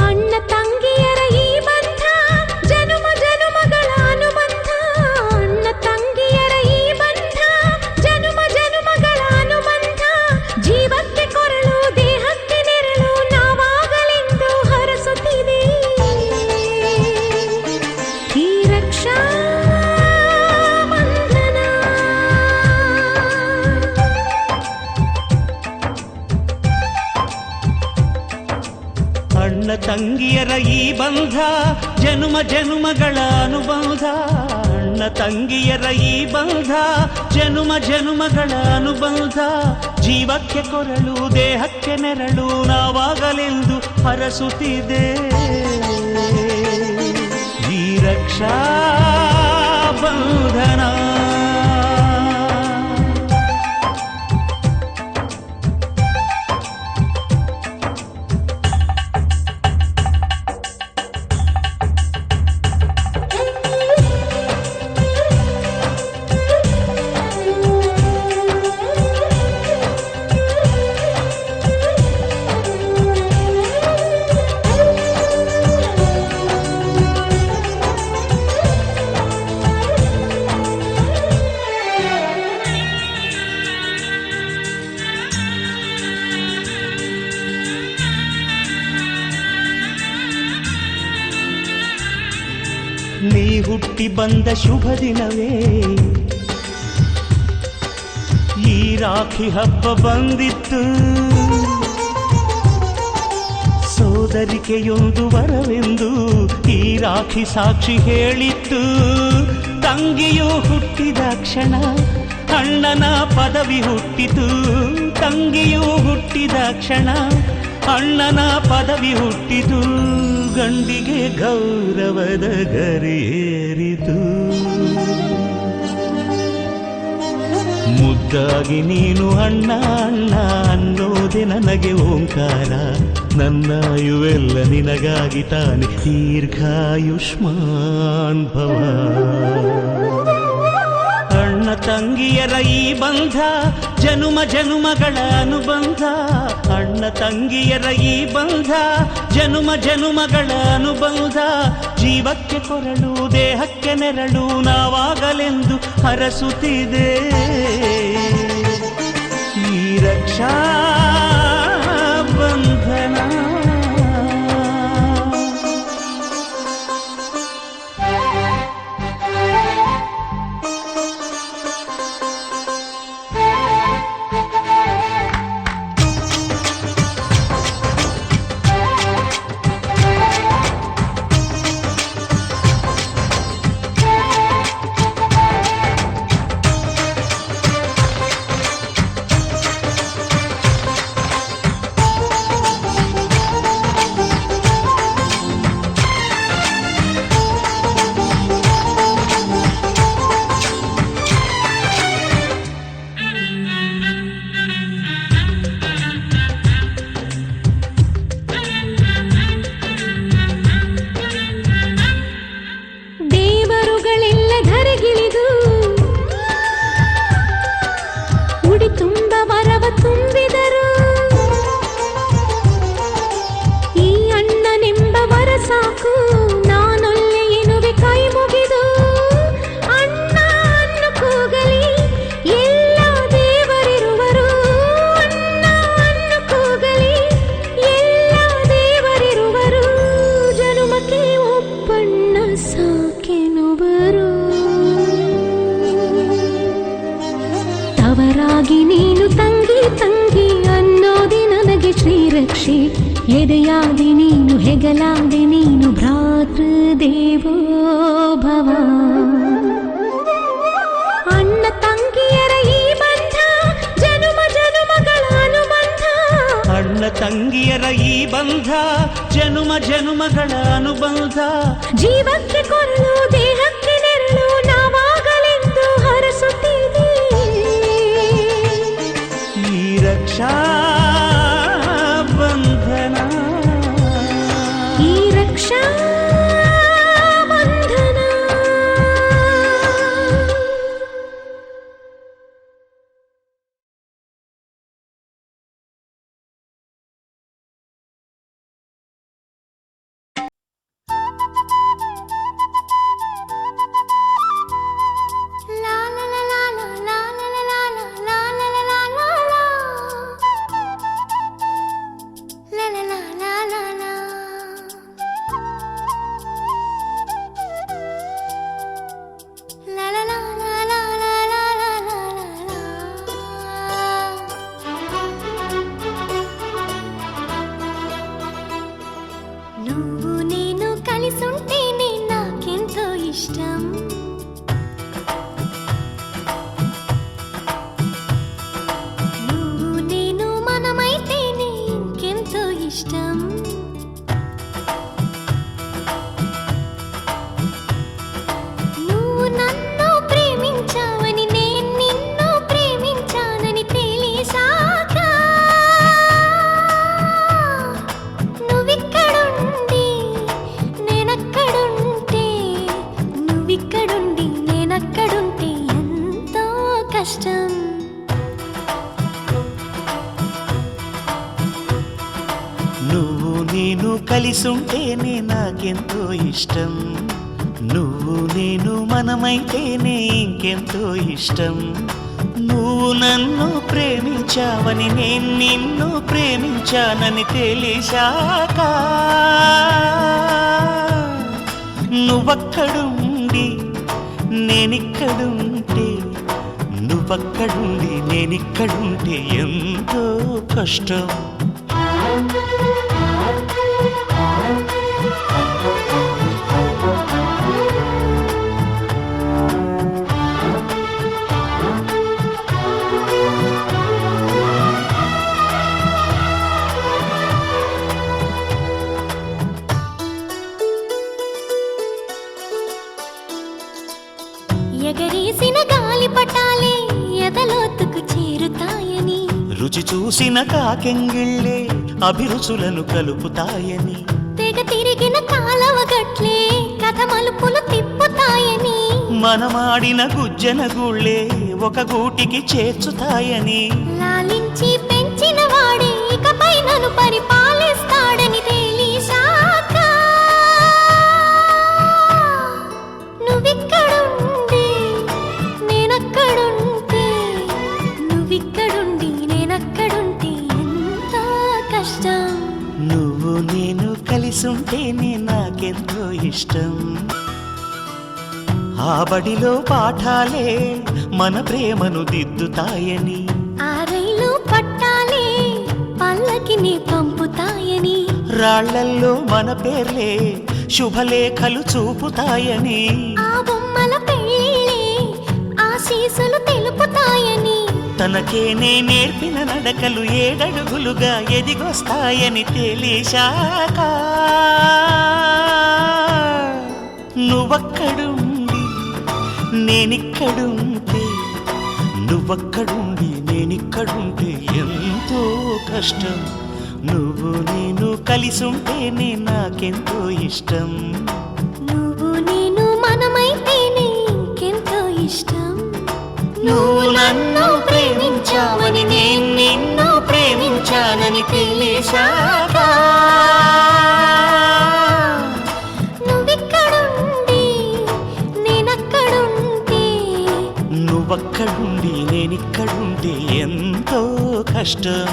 ಅಣ್ಣ ತಂಗಿಯರ ಈ ಬಂಧ ಜನುಮ ಜನುಮಗಳ ಅನುಬಂಧ. ಅಣ್ಣ ತಂಗಿಯರ ಈ ಬಂಧ ಜನುಮ ಜನುಮಗಳ ಅನುಬಂಧ. ಜೀವಕ್ಕೆ ಕೊರಳು ದೇಹಕ್ಕೆ ನೆರಳು ನಾವಾಗಲೆಂದು ಹರಸುತ್ತಿದೆ ಈ ರಕ್ಷಾ ಬಂಧನ. ಅಣ್ಣ ತಂಗಿಯರ ಈ ಬಂಧ ಜನುಮ ಜನುಮಗಳ ಅನುಬಂಧ. ಅಣ್ಣ ತಂಗಿಯರ ಈ ಬಂಧ ಜನುಮ ಜನುಮಗಳ ಅನುಬಂಧ. ಜೀವಕ್ಕೆ ಕೊರಳು ದೇಹಕ್ಕೆ ನೆರಳು ನಾವಾಗಲೆಂದು ಹರಸುತ್ತಿದೆ ಈ ರಕ್ಷಾ ಬಂಧನ. ನೀ ಹುಟ್ಟಿ ಬಂದ ಶುಭ ದಿನವೇ ಈ ರಾಖಿ ಹಬ್ಬ ಬಂದಿತ್ತು. ಸೋದರಿಕೆಯೊಂದು ವರವೆಂದು ಈ ರಾಖಿ ಸಾಕ್ಷಿ ಹೇಳಿತ್ತು. ತಂಗಿಯು ಹುಟ್ಟಿದ ಕ್ಷಣ ಅಣ್ಣನ ಪದವಿ ಹುಟ್ಟಿತು. ತಂಗಿಯು ಹುಟ್ಟಿದ ಕ್ಷಣ ಅಣ್ಣನ ಪದವಿ ಹುಟ್ಟಿತು. ಗಂಡಿಗೆ ಗೌರವದ ಗರಿಯೇರಿತು. ಮುದ್ದಾಗಿ ನೀನು ಅಣ್ಣ ಅಣ್ಣ ಅನ್ನೋದೆ ನನಗೆ ಓಂಕಾರ. ನನ್ನಾಯುವೆಲ್ಲ ನಿನಗಾಗಿ ತಾನೆ ದೀರ್ಘಾಯುಷ್ಮಾನ್ ಭವ. ಅಣ್ಣ ತಂಗಿಯರ ಈ ಬಂಧ ಜನುಮ ಜನುಮಗಳ ಅನುಬಂಧ. ಅಣ್ಣ ತಂಗಿಯರ ಈ ಬಂಧ ಜನುಮ ಜನುಮಗಳ ಅನುಬಂಧ. ಜೀವಕ್ಕೆ ಕೊರಳು ದೇಹಕ್ಕೆ ನೆರಳು ನಾವಾಗಲೆಂದು ಹರಸುತ್ತಿದೆ ಈ ರಕ್ಷಾ ಬಂಧನ. ತವರಾಗಿ ನೀನು ತಂಗಿ ತಂಗಿ ಅನ್ನೋದೆ ನನಗೆ ಶ್ರೀರಕ್ಷೆ. ಎದೆಯಾದಿ ನೀನು ಹೆಗಲಾದೆ ನೀನು ಭ್ರಾತೃ ದೇವೋ ಭವ. ಅಣ್ಣ ತಂಗಿಯರ ಈ ಬಂಧ ಜನುಮ ಜನುಮಗಳ ಅನುಬಂಧ. ಅಣ್ಣ ತಂಗಿಯರ ಈ ಬಂಧ ಜನುಮ ಜನುಮಗಳ ಅನುಬಂಧ. ಜೀವಕ್ಕೆ ಕೊರಳು ದೇಹಕ್ಕೆ ನೆರಳು ನಾವಾಗಲೆಂದು ಹರಸುತ್ತಿದೆ ಈ ರಕ್ಷಾ ಬಂಧನ. ಈ ರಕ್ಷಾ నువ్వు నేను కలిసుంటేనే నాకెంతో ఇష్టం, నువ్వు నేను మనమైతేనే ఇంకెంతో ఇష్టం. నువ్వు నన్ను ప్రేమించావని నేను నిన్ను ప్రేమించానని తెలిసాక నువ్వక్కడుండి నేనిక్కడుంటే, నువ్వక్కడుండి నేనిక్కడుంటే ఎంతో కష్టం. ఎగరేసిన గాలి పటాలే ఎదలోతుకు చేరుతాయని, రుచి చూసిన కాకెంగిళ్ళే అభిరుచులను కలుపుతాయని, తెగ తిరిగిన కాలవ గట్లే కథ మలుపులు తిప్పుతాయని, మనమాడిన గుజ్జన గుళ్ళే ఒక గూటికి చేర్చుతాయని, లాలించి పెంచిన వాడే ఇకపై నన్ను పరిపాలిస్తాడని తెలిసాక నువ్విక్కడుండి నేనక్కడుంటే, నువ్విక్కడుండి నేనక్కడుంటే ఎంతో కష్టం. నువ్వు నేను కలిసుంటేనే నాకెంతో ఇష్టం. ఆ బడిలో పాఠాలే మన ప్రేమను దిద్దుతాయని, ఆ రైలు పట్టాలే పల్లకిని పంపుతాయని, రాళ్లల్లో మన పేర్లే శుభలేఖలు చూపుతాయని, ఆ బొమ్మల పెళ్ళిళ్ళే ఆశీసులు తెలుపుతాయని, తనకేనే నేర్పిన నడకలు ఏడడుగులుగా ఎదిగొస్తాయని తెలిసాక నువ్వక్కడుండి నేనిక్కడుంటే, నువ్వక్కడుండి నేనిక్కడుంటే ఎంతో కష్టం. నువ్వు నేను కలిసుంటేనే నాకెంతో ఇష్టం, నువ్వు నేను మనమైతేనే ఇంకెంతో ఇష్టం. నువ్వు నన్ను ప్రేమించావని నేను నిన్ను ప్రేమించానని తెలిసాక నువ్విక్కడుండి నేనక్కడుంటే, నువ్వక్కడుండి నేనిక్కడుంటే ఎంతో కష్టం.